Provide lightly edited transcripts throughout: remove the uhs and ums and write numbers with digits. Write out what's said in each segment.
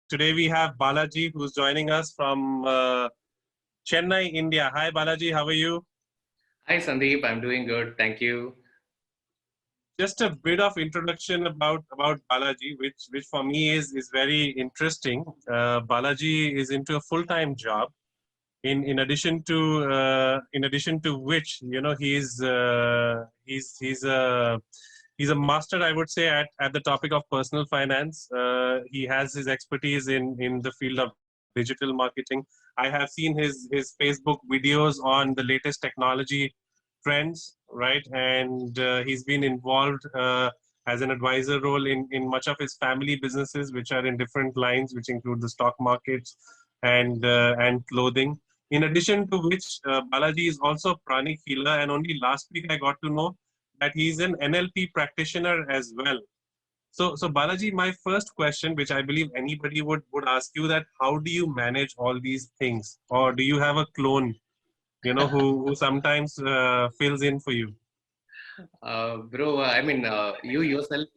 Today we have Balaji who's joining us from Chennai, India. Hi Balaji, how are you? Hi Sandeep, I'm doing good. Thank you. Just a bit of introduction about Balaji, which for me is very interesting. Balaji is into a full-time job. In addition to which, he's a master, I would say, at the topic of personal finance. He has his expertise in the field of digital marketing. I have seen his Facebook videos on the latest technology trends, right? And he's been involved as an advisor role in much of his family businesses, which are in different lines, which include the stock markets and clothing. In addition to which, Balaji is also a Pranic healer, and only last week I got to know that he's an NLP practitioner as well. So Balaji, my first question, which I believe anybody would ask you, that how do you manage all these things, or do you have a clone, who sometimes fills in for you? Bro, you yourself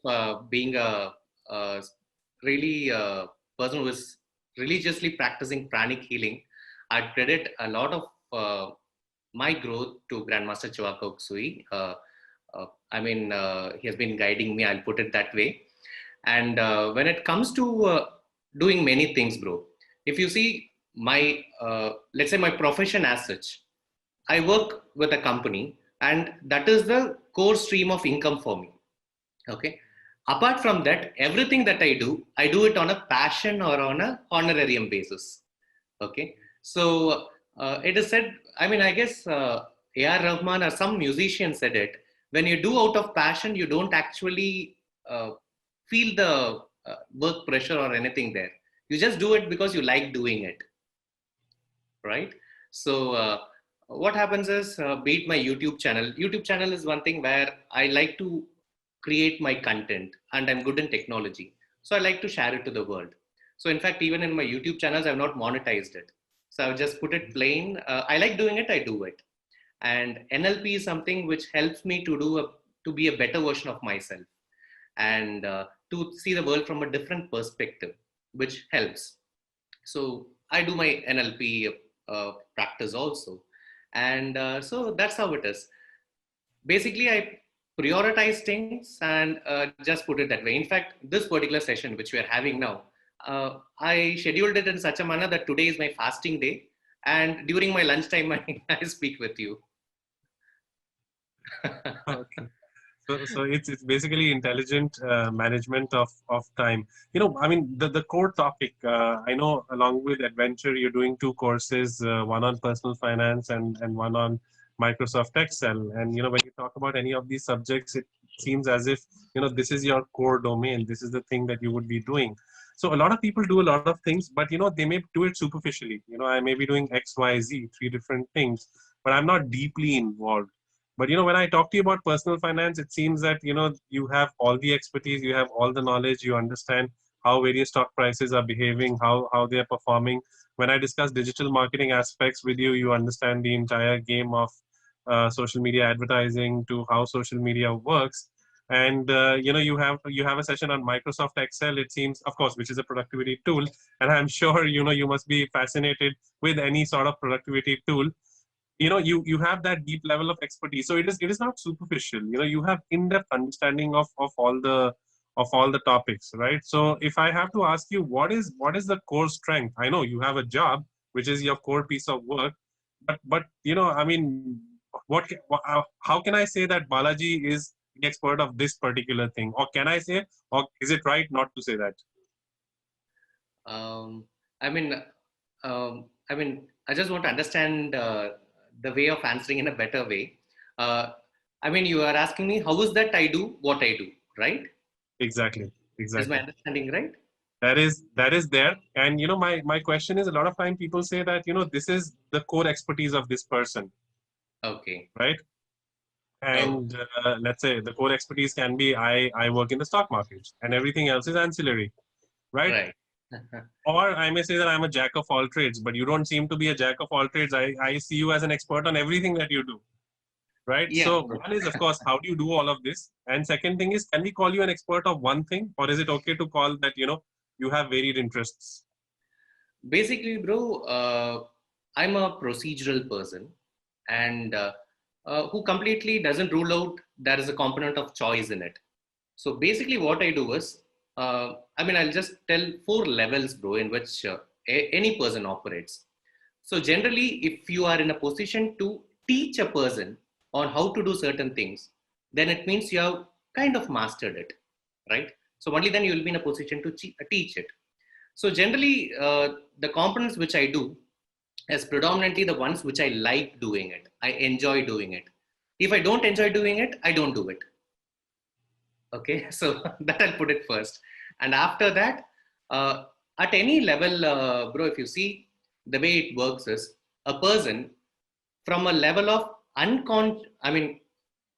being a really person who is religiously practicing pranic healing, I credit a lot of my growth to Grandmaster Chivaka Uksui. He has been guiding me, I'll put it that way. And when it comes to doing many things, bro, if you see my, let's say my profession as such, I work with a company and that is the core stream of income for me. Okay. Apart from that, everything that I do it on a passion or on a honorarium basis. Okay. So it is said, I guess A.R. Rahman or some musician said it, when you do out of passion, you don't actually feel the work pressure or anything there. You just do it because you like doing it. Right. So what happens is, be it my YouTube channel is one thing where I like to create my content and I'm good in technology. So I like to share it to the world. So in fact, even in my YouTube channels, I've not monetized it. So I've just put it plain. I like doing it, I do it. And NLP is something which helps me to be a better version of myself and to see the world from a different perspective, which helps. So I do my NLP practice also. And so that's how it is. Basically, I prioritize things and just put it that way. In fact, this particular session, which we are having now, I scheduled it in such a manner that today is my fasting day. And during my lunchtime, I speak with you. Okay. So it's basically intelligent management of time. I mean, the core topic, I know along with edVentr, you're doing two courses, one on personal finance and one on Microsoft Excel. And, when you talk about any of these subjects, it seems as if, this is your core domain. This is the thing that you would be doing. So a lot of people do a lot of things, but, they may do it superficially. I may be doing X, Y, Z, three different things, but I'm not deeply involved. But when I talk to you about personal finance, it seems that you have all the expertise, you have all the knowledge, you understand how various stock prices are behaving, how they are performing. When I discuss digital marketing aspects with you, you understand the entire game of social media advertising to how social media works. And you have a session on Microsoft Excel, it seems, of course, which is a productivity tool. And I'm sure you must be fascinated with any sort of productivity tool. You have that deep level of expertise, so it is not superficial. You have in-depth understanding of all the topics, right? So if I have to ask you, what is the core strength? I know you have a job which is your core piece of work, but I mean, how can I say that Balaji is the expert of this particular thing? Or can I say, or is it right not to say that? Um, I mean, I just want to understand the way of answering in a better way. Uh, you are asking me how is that I do what I do, right? Exactly, Is my exactly. understanding right? That is there. And my question is, a lot of time people say that this is the core expertise of this person, Okay. right? Oh, And let's say the core expertise can be, I work in the stock markets and everything else is ancillary, right? right. Or I may say that I'm a jack of all trades, but you don't seem to be a jack of all trades. I see you as an expert on everything that you do, right? Yeah. So one is, of course, how do you do all of this? And second thing is, can we call you an expert of one thing, or is it okay to call that you have varied interests? Basically, bro, I'm a procedural person, and who completely doesn't rule out there is a component of choice in it. So basically, what I do is, I'll just tell four levels, bro, in which any person operates. So generally, if you are in a position to teach a person on how to do certain things, then it means you have kind of mastered it, right? So only then you will be in a position to teach it. So generally, the components which I do is predominantly the ones which I like doing it. I enjoy doing it. If I don't enjoy doing it, I don't do it. Okay, so that I'll put it first. And after that, uh, at any level, bro, if you see the way it works is a person from a level of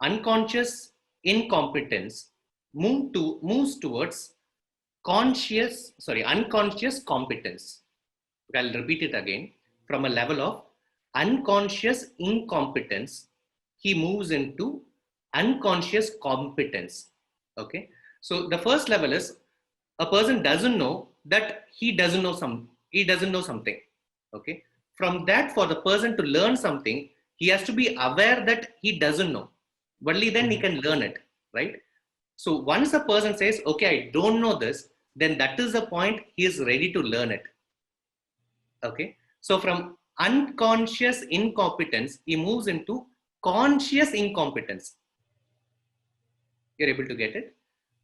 unconscious incompetence moves towards unconscious competence. I'll repeat it again. From a level of unconscious incompetence, he moves into unconscious competence. Okay. So the first level is a person doesn't know that he doesn't know something. Okay. From that, for the person to learn something, he has to be aware that he doesn't know. Only then he Mhm. can learn it, right? So once a person says, okay, I don't know this, then that is the point he is ready to learn it. Okay. So from unconscious incompetence, he moves into conscious incompetence. You're able to get it?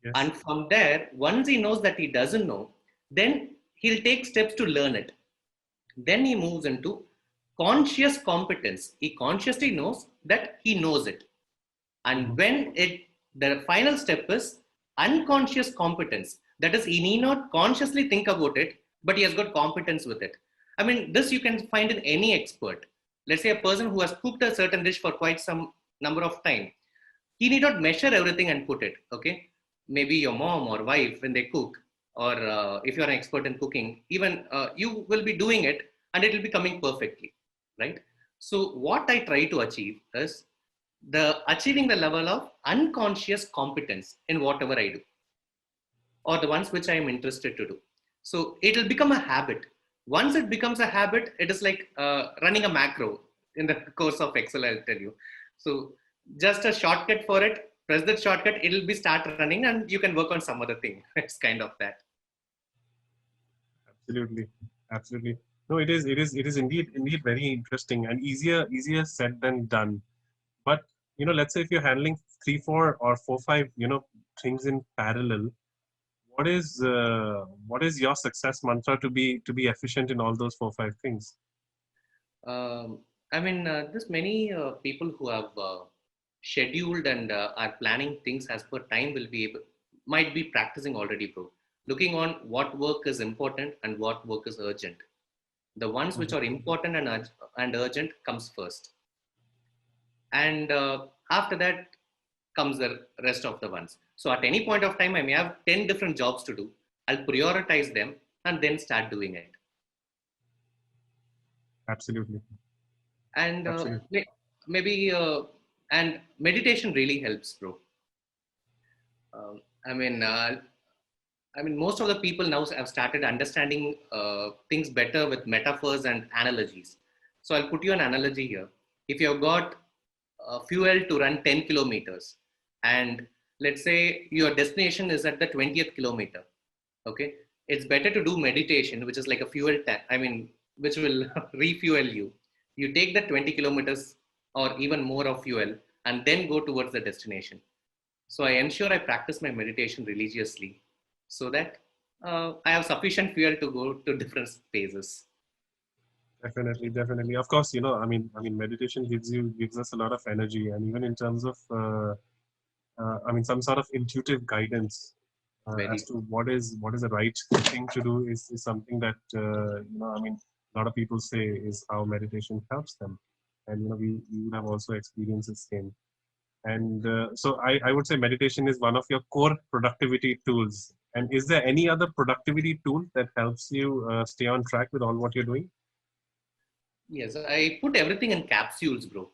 Yes. And from there, once he knows that he doesn't know, then he'll take steps to learn it. Then he moves into conscious competence. He consciously knows that he knows it. And Mhm. when the final step is unconscious competence. That is, he need not consciously think about it, but he has got competence with it. I mean, this you can find in any expert. Let's say a person who has cooked a certain dish for quite some number of time. He need not measure everything and put it. Okay, maybe your mom or wife when they cook, or if you are an expert in cooking, even you will be doing it and it will be coming perfectly, right? So what I try to achieve is the achieving the level of unconscious competence in whatever I do, or the ones which I am interested to do. So it will become a habit. Once it becomes a habit, it is like running a macro in the course of Excel, I'll tell you. So just a shortcut for it, press that shortcut, it'll be start running and you can work on some other thing. It's kind of that. Absolutely. Absolutely. No, it is indeed very interesting and easier said than done. But let's say if you're handling three, four, or four, five, things in parallel, what is your success mantra to be efficient in all those four, five things? There's many people who have scheduled and are planning things as per time might be practicing already, bro. Looking on what work is important and what work is urgent. The ones which Mhm. are important and urgent comes first, and after that comes the rest of the ones. So at any point of time, I may have 10 different jobs to do. I'll prioritize them and then start doing it. Absolutely. And Absolutely. maybe and meditation really helps, bro. Um, I mean, uh, Most of the people now have started understanding things better with metaphors and analogies. So I'll put you an analogy here. If you've got fuel to run 10 kilometers, and let's say your destination is at the 20th kilometer, okay, it's better to do meditation, which is like a which will refuel you. You take the 20 kilometers or even more of fuel and then go towards the destination. So I ensure I practice my meditation religiously so that I have sufficient fuel to go to different phases. Definitely, definitely. Of course, meditation gives us a lot of energy, and even in terms of, some sort of intuitive guidance as Very to what is the right thing to do is something that a lot of people say is how meditation helps them, and we would have also experienced the same. And so I would say meditation is one of your core productivity tools. And is there any other productivity tool that helps you stay on track with all what you're doing? yes. I put everything in capsules, bro.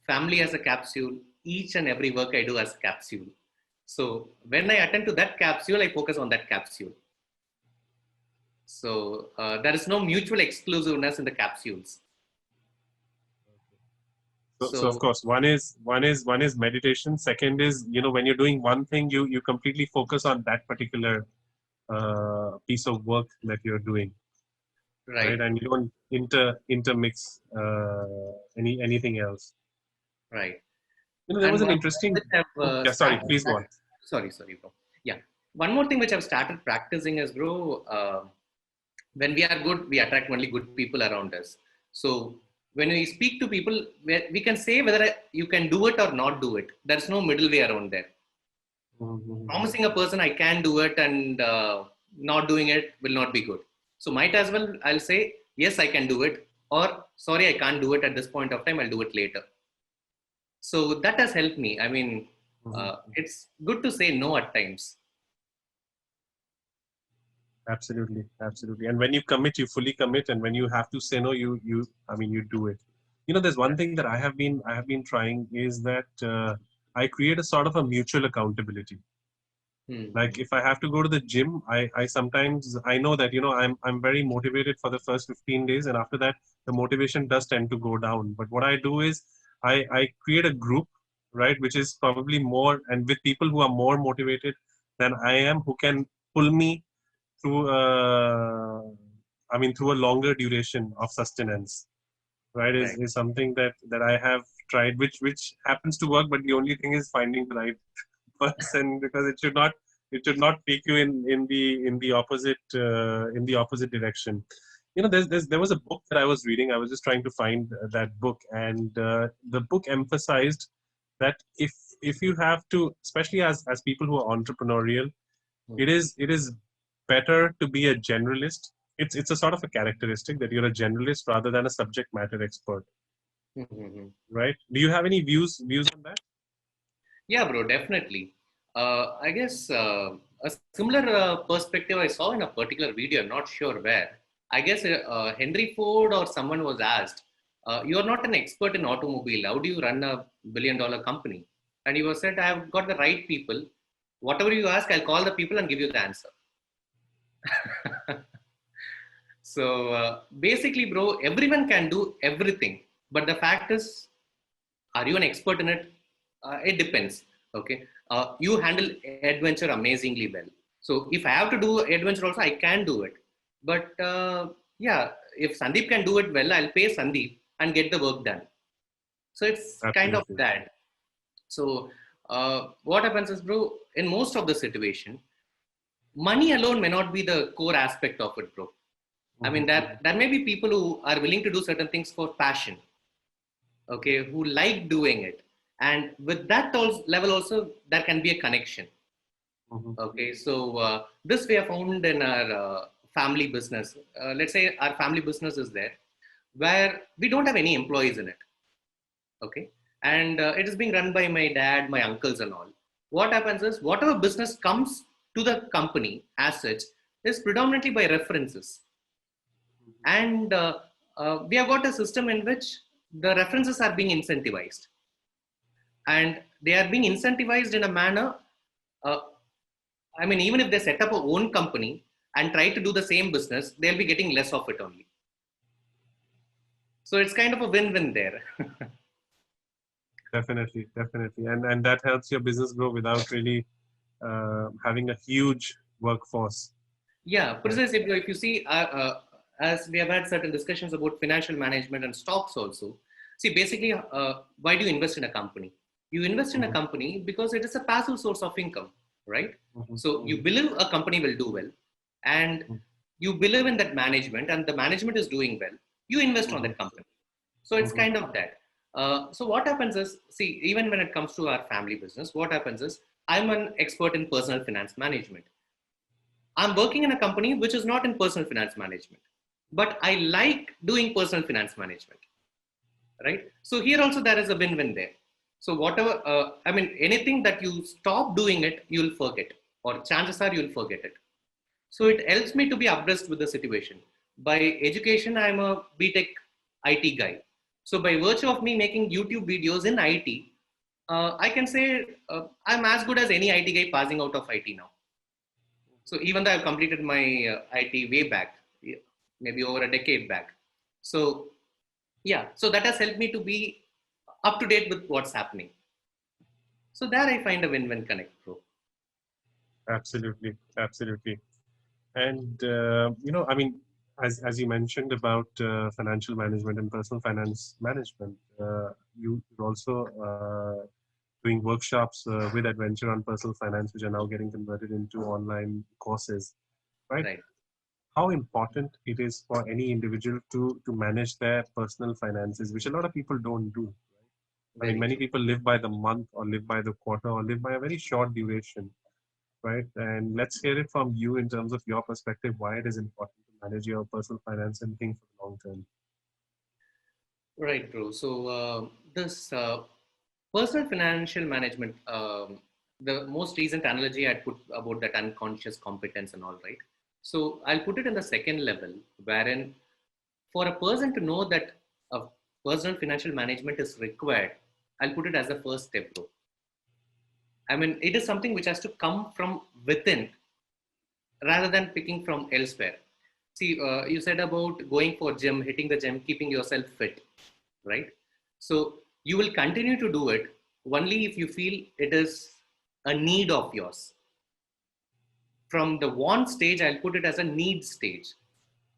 Family as a capsule. Each and every work I do as a capsule. So when I attend to that capsule, I focus on that capsule. So there is no mutual exclusiveness in the capsules. So of So course, one is meditation. Second is, when you're doing one thing, you completely focus on that particular piece of work that you're doing, right? right, And you don't intermix anything else. right. There was And an one more interesting. which I've Oh, yeah, sorry. started. Please go on. Sorry, bro. Yeah, one more thing which I've started practicing is, bro. When we are good, we attract only good people around us. So when we speak to people, we can say whether you can do it or not do it. There's no middle way around there. Mhm. Promising a person I can do it and not doing it will not be good. So might as well I'll say yes I can do it, or sorry I can't do it at this point of time. I'll do it later. So that has helped me. I mean, Mhm. it's good to say no at times. Absolutely, absolutely. And when you commit, you fully commit, and when you have to say no, you do it. There's one thing that I have been trying is that I create a sort of a mutual accountability. Like Hmm. if I have to go to the gym, I sometimes I know that I'm very motivated for the first 15 days, and after that the motivation does tend to go down. But what I do is I create a group, right, which is probably more and with people who are more motivated than I am, who can pull me through through a longer duration of sustenance, right, Right. is something that I have tried, which happens to work, but the only thing is finding the right person, because it should not take you in the opposite direction. There was a book that I was reading. I was just trying to find that book, and the book emphasized that if you have to, especially as people who are entrepreneurial, it Hmm. is better to be a generalist. It's a sort of a characteristic that you're a generalist rather than a subject matter expert, Hmm. right? Do you have any views on that? Yeah, bro, definitely. I guess a similar perspective I saw in a particular video, I'm not sure where. I guess Henry Ford or someone was asked, you are not an expert in automobile. How do you run a billion-dollar company? And he was said, I have got the right people. Whatever you ask, I'll call the people and give you the answer. So basically, bro, everyone can do everything. But the fact is, are you an expert in it? It depends. Okay. You handle adventure amazingly well. So if I have to do adventure also, I can do it. But yeah, if Sandeep can do it well, I'll pay Sandeep and get the work done. So it's kind of Absolutely. that. So what happens is, bro, in most of the situation, money alone may not be the core aspect of it, bro. I mean, Mhm, mhm. there may be people who are willing to do certain things for passion, okay, who like doing it. And with that level also, there can be a connection. Mhm. Okay, so this we have found in our family business. Let's say our family business is there, where we don't have any employees in it. Okay, and it is being run by my dad, my uncles, and all. What happens is, whatever business comes to the company as such is predominantly by references. And we have got a system in which the references are being incentivized, and they are being incentivized in a manner, uh, I mean, even if they set up a own company and try to do the same business, they'll be getting less of it only. So it's kind of a win-win there. Definitely, definitely, and that helps your business grow without really having a huge workforce, Yeah, right? precisely. If you see, as we have had certain discussions about financial management and stocks also, see, basically, why do you invest in a company? You invest in a Mhm, company because it is a passive source of income, right? mhm, So you mhm, believe a company will do well, and you believe in that management, and the management is doing well. You invest on mhm, that company. So it's mhm, kind of that. So what happens is, see, even when it comes to our family business, what happens is, I'm an expert in personal finance management. I'm working in a company which is not in personal finance management, but I like doing personal finance management, right? So here also there is a win-win there. So whatever, I mean, anything that you stop doing it, you'll forget, or chances are you'll forget it. So it helps me to be abreast with the situation. By education, I'm a BTech IT guy. So by virtue of me making YouTube videos in IT, I can say I'm as good as any IT guy passing out of IT now. So even though I've completed my IT way back, maybe over a decade back. So yeah, so that has helped me to be up to date with what's happening. So there I find a win-win connect, bro. Absolutely, absolutely. And I mean, as you mentioned about financial management and personal finance management, you're also doing workshops with edVentr on personal finance, which are now getting converted into online courses, right? Right. How important it is for any individual to manage their personal finances, which a lot of people don't do. I mean, Very many true. people live by the month or live by the quarter or live by a very short duration, right? And let's hear it from you in terms of your perspective, why it is important to manage your personal finance and think for the long term. Right, bro. So this personal financial management, the most recent analogy I'd put about that unconscious competence and all, right? So I'll put it in the second level, wherein for a person to know that a personal financial management is required, I'll put it as the first step, bro. I mean, it is something which has to come from within rather than picking from elsewhere. See, you said about going for gym, hitting the gym, keeping yourself fit, right? So you will continue to do it only if you feel it is a need of yours. From the want stage, I'll put it as a need stage.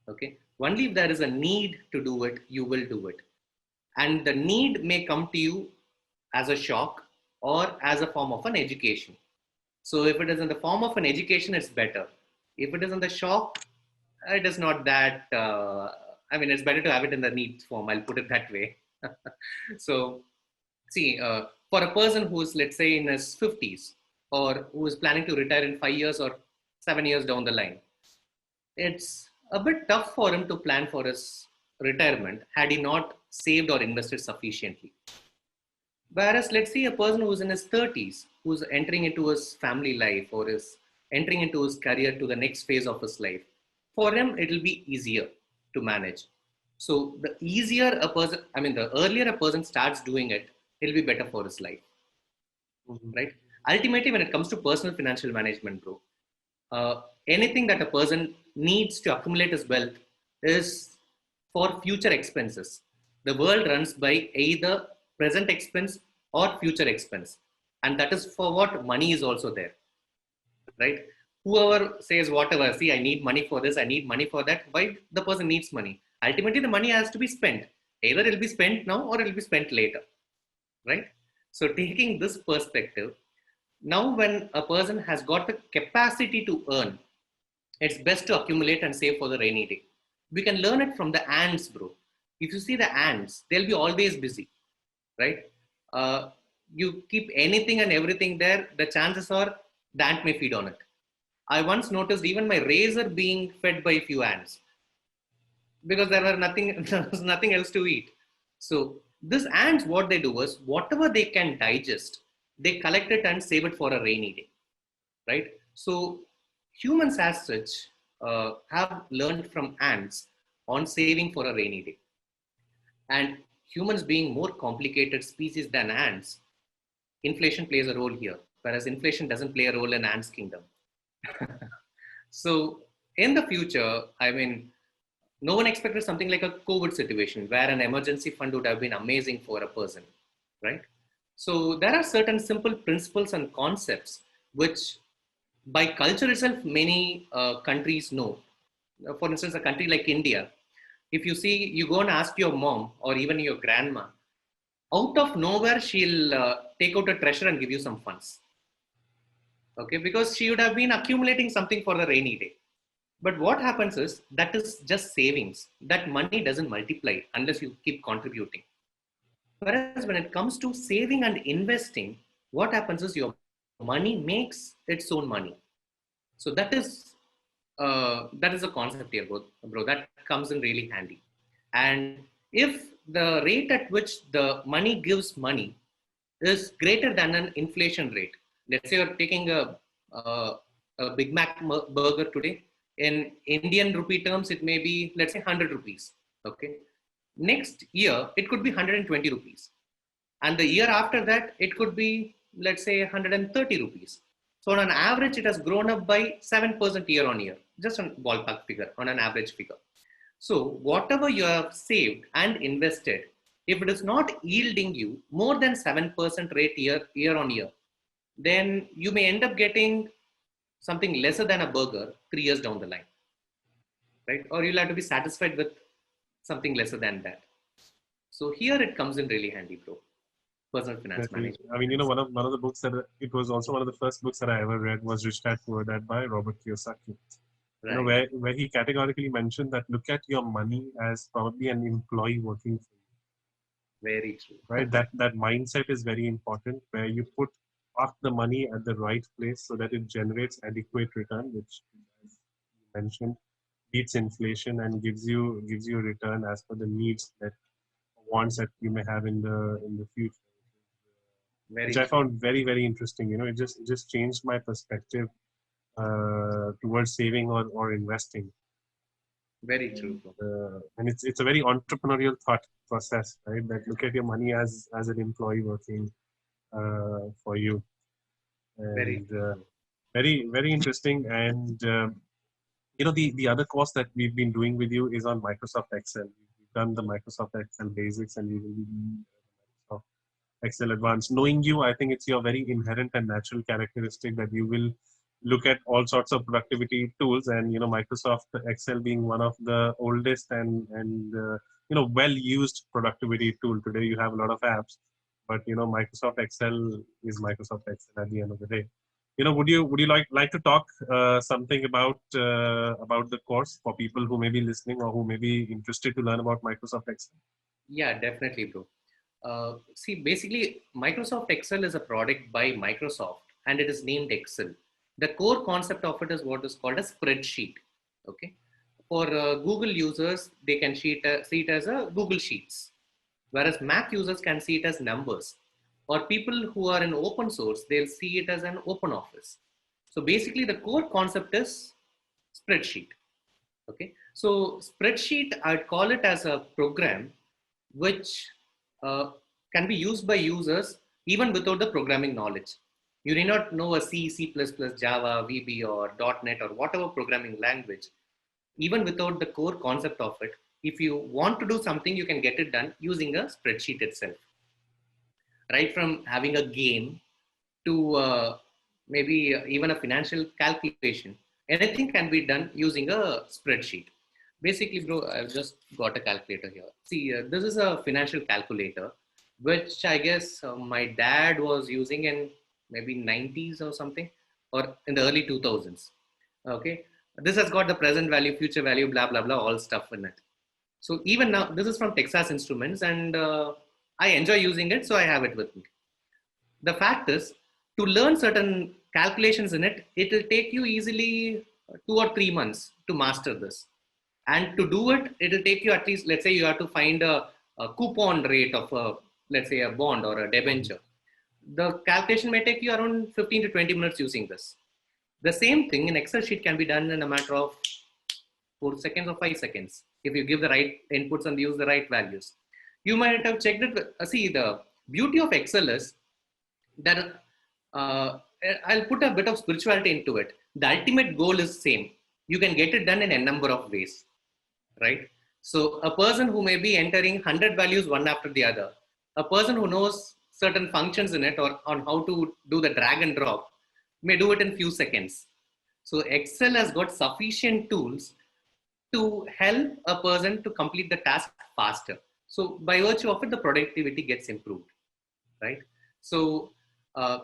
Okay. Only if there is a need to do it, you will do it. And the need may come to you as a shock or as a form of an education. So if it is in the form of an education, it's better. If it is in the shock, it is not that. I mean, it's better to have it in the need form. I'll put it that way. So, see, for a person who is, let's say, in his 50s or who is planning to retire in 5 years or 7 years down the line, it's a bit tough for him to plan for his retirement had he not saved or invested sufficiently. Whereas, let's see a person who's in his 30s, who's entering into his family life or is entering into his career to the next phase of his life, for him, it'll be easier to manage. So, the easier a person, I mean, the earlier a person starts doing it, it'll be better for his life, Mhm. right? Ultimately, when it comes to personal financial management, bro, anything that a person needs to accumulate his wealth is for future expenses. The world runs by either present expense or future expense. And that is for what money is also there, right? Whoever says whatever, see, I need money for this, I need money for that, why the person needs money? Ultimately, the money has to be spent. Either it'll be spent now or it'll be spent later, right? So, taking this perspective, now when a person has got the capacity to earn, it's best to accumulate and save for the rainy day. We can learn it from the ants, bro. If you see the ants, they'll be always busy, right? Uh, you keep anything and everything there, the chances are the ant may feed on it. I once noticed even my razor being fed by a few ants because there were nothing, there was nothing else to eat. So this ants, what they do is whatever they can digest, they collect it and save it for a rainy day, right? So humans as such have learned from ants on saving for a rainy day. And humans being more complicated species than ants, inflation plays a role here, whereas inflation doesn't play a role in ants' kingdom. So in the future, I mean, no one expected something like a COVID situation where an emergency fund would have been amazing for a person, right? So there are certain simple principles and concepts which by culture itself, many countries know. For instance, a country like India, if you see, you go and ask your mom or even your grandma, out of nowhere, she'll take out a treasure and give you some funds. Okay, because she would have been accumulating something for the rainy day. But what happens is that is just savings. That money doesn't multiply unless you keep contributing. Whereas when it comes to saving and investing, what happens is your money makes its own money. So that is a concept here, bro. That comes in really handy. And if the rate at which the money gives money is greater than an inflation rate, let's say you're taking a Big Mac burger today. In Indian rupee terms, it may be, let's say, 100 rupees. Okay. Next year, it could be 120 rupees. And the year after that, it could be, let's say, 130 rupees. So on an average, it has grown up by 7% year on year, just on ballpark figure, on an average figure. So whatever you have saved and invested, if it is not yielding you more than 7% rate year on year, then you may end up getting something lesser than a burger 3 years down the line, right? Or you'll have to be satisfied with something lesser than that. So here it comes in really handy, bro. Personal finance Definitely. management. I mean, one of the books that it was also one of the first books that I ever read was Rich Dad Poor Dad by Robert Kiyosaki. Right. Where he categorically mentioned that look at your money as probably an employee working for you, Very true. right? That mindset is very important, where you park the money at the right place so that it generates adequate return, which, as you mentioned, beats inflation and gives you a return as per the needs that wants that you may have in the future, which Very I true. found very very interesting. It just changed my perspective towards saving or investing. Very true, bro. And it's a very entrepreneurial thought process, right? That look at your money as an employee working for you, Very and true, bro. very very interesting. And the other course that we've been doing with you is on Microsoft Excel. We've done the Microsoft Excel basics, and we will be doing Microsoft Excel Advanced. Knowing you, I think it's your very inherent and natural characteristic that you will look at all sorts of productivity tools, and Microsoft Excel being one of the oldest and well used productivity tool today. You have a lot of apps, but Microsoft Excel is Microsoft Excel at the end of the day. Would you like to talk something about the course for people who may be listening or who may be interested to learn about Microsoft Excel? Yeah, definitely, bro. See, basically, Microsoft Excel is a product by Microsoft and it is named Excel. The core concept of it is what is called a spreadsheet. Okay. For Google users, they can see it as a Google Sheets, whereas Mac users can see it as numbers. Or people who are in open source, they'll see it as an open office. So basically, the core concept is spreadsheet. Okay, so spreadsheet, I'd call it as a program which uh, can be used by users even without the programming knowledge. You need not know a C, C++, Java, VB, or .NET, or whatever programming language. Even without the core concept of it, if you want to do something, you can get it done using a spreadsheet itself. Right from having a game to maybe even a financial calculation, anything can be done using a spreadsheet. Basically, bro, I've just got a calculator here. See, this is a financial calculator, which I guess my dad was using in maybe 90s or something, or in the early 2000s. Okay, this has got the present value, future value, blah blah blah, all stuff in it. So even now, this is from Texas Instruments, and I enjoy using it, so I have it with me. The fact is, to learn certain calculations in it, it will take you easily 2 or 3 months to master this. And to do it, it will take you at least, let's say you have to find a coupon rate of let's say a bond or a debenture. The calculation may take you around 15 to 20 minutes using this. The same thing in Excel sheet can be done in a matter of 4 seconds or 5 seconds if you give the right inputs and use the right values. You might have checked it. See, the beauty of Excel is that I'll put a bit of spirituality into it. The ultimate goal is same. You can get it done in a number of ways, right? So a person who may be entering 100 values one after the other, a person who knows certain functions in it or on how to do the drag and drop may do it in few seconds. So Excel has got sufficient tools to help a person to complete the task faster. So by virtue of it, the productivity gets improved, right? So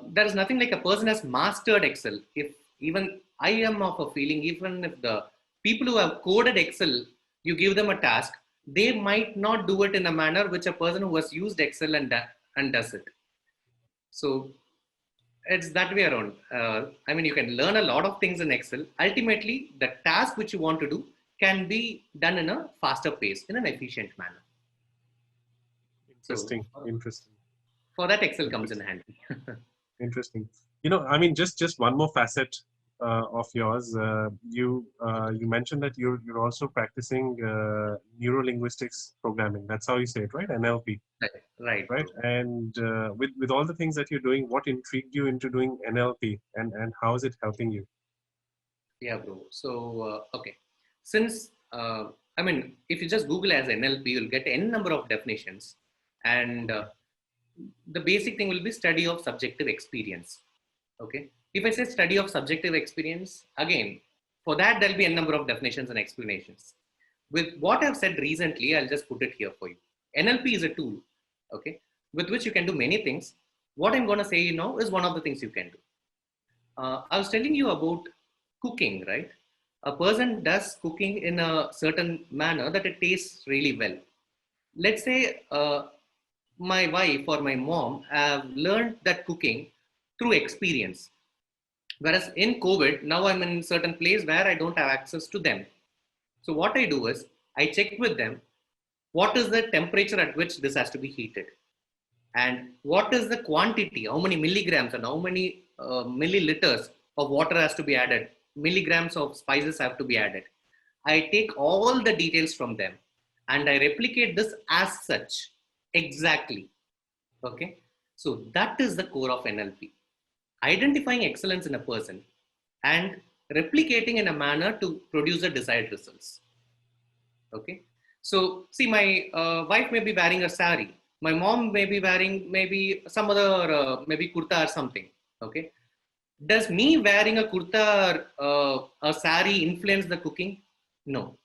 there is nothing like a person has mastered Excel. If even I am of a feeling, even if the people who have coded Excel, you give them a task, they might not do it in a manner which a person who has used Excel and does it. So it's that way around. I mean, you can learn a lot of things in Excel. Ultimately, the task which you want to do can be done in a faster pace, in an efficient manner. So Interesting. for that, Excel comes in Interesting. handy. Interesting. I mean, just one more facet of yours. You mentioned that you're also practicing neuro linguistics programming. That's how you say it, right? NLP. Right. Right, right? bro. And with all the things that you're doing, what intrigued you into doing NLP, and how is it helping you? Yeah, bro. So, okay. Since, I mean, if you just Google as NLP, you'll get n number of definitions. And Okay. the basic thing will be study of subjective experience. Okay. If I say study of subjective experience, again, for that, there'll be n number of definitions and explanations. With what I've said recently, I'll just put it here for you. NLP is a tool, okay, with which you can do many things. What I'm going to say now is one of the things you can do. I was telling you about cooking, right? A person does cooking in a certain manner that it tastes really well. Let's say my wife or my mom have learned that cooking through experience. Whereas in COVID, now I'm in certain place where I don't have access to them. So what I do is I check with them what is the temperature at which this has to be heated, and what is the quantity, how many milligrams and how many milliliters of water has to be added, milligrams of spices have to be added. I take all the details from them and I replicate this as such exactly. Okay, so that is the core of NLP, identifying excellence in a person and replicating in a manner to produce the desired results. Okay, so see, my wife may be wearing a sari, my mom may be wearing maybe some other maybe kurta or something. Okay, does me wearing a kurta or a sari influence the cooking? No,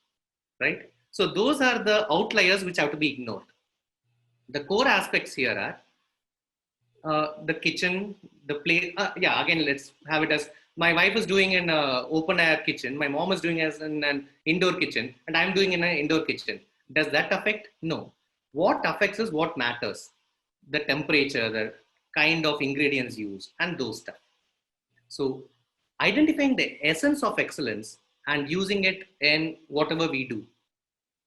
right? So those are the outliers which have to be ignored. The core aspects here are the kitchen, the play. Yeah, again, let's have it as my wife is doing in an open air kitchen, my mom is doing as in an indoor kitchen, and I'm doing in an indoor kitchen. Does that affect? No. What affects is what matters: the temperature, the kind of ingredients used, and those stuff. So, identifying the essence of excellence and using it in whatever we do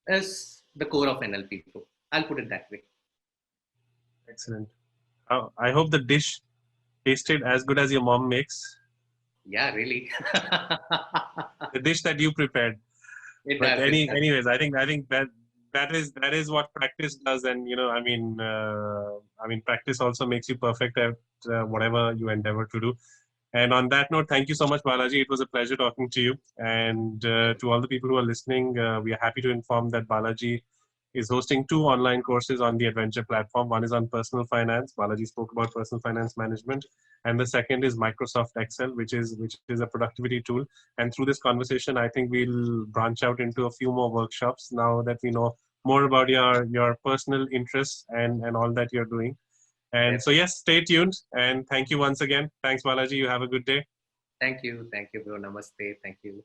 is the core of NLP. I'll put it that way. Excellent. I hope the dish tasted as good as your mom makes, Yeah, really. the dish that you prepared. It But does. It does. I think that is what practice does. And I mean practice also makes you perfect at whatever you endeavor to do. And on that note, thank you so much, Balaji. It was a pleasure talking to you. And to all the people who are listening, we are happy to inform that Balaji is hosting two online courses on the edVentr platform. One is on personal finance. Balaji spoke about personal finance management, and the second is Microsoft Excel, which is a productivity tool. And through this conversation, I think we'll branch out into a few more workshops now that we know more about your personal interests and all that you're doing. And so, Definitely. yes, stay tuned. And thank you once again. Thanks, Balaji. You have a good day. Thank you. Thank you, bro. Namaste. Thank you.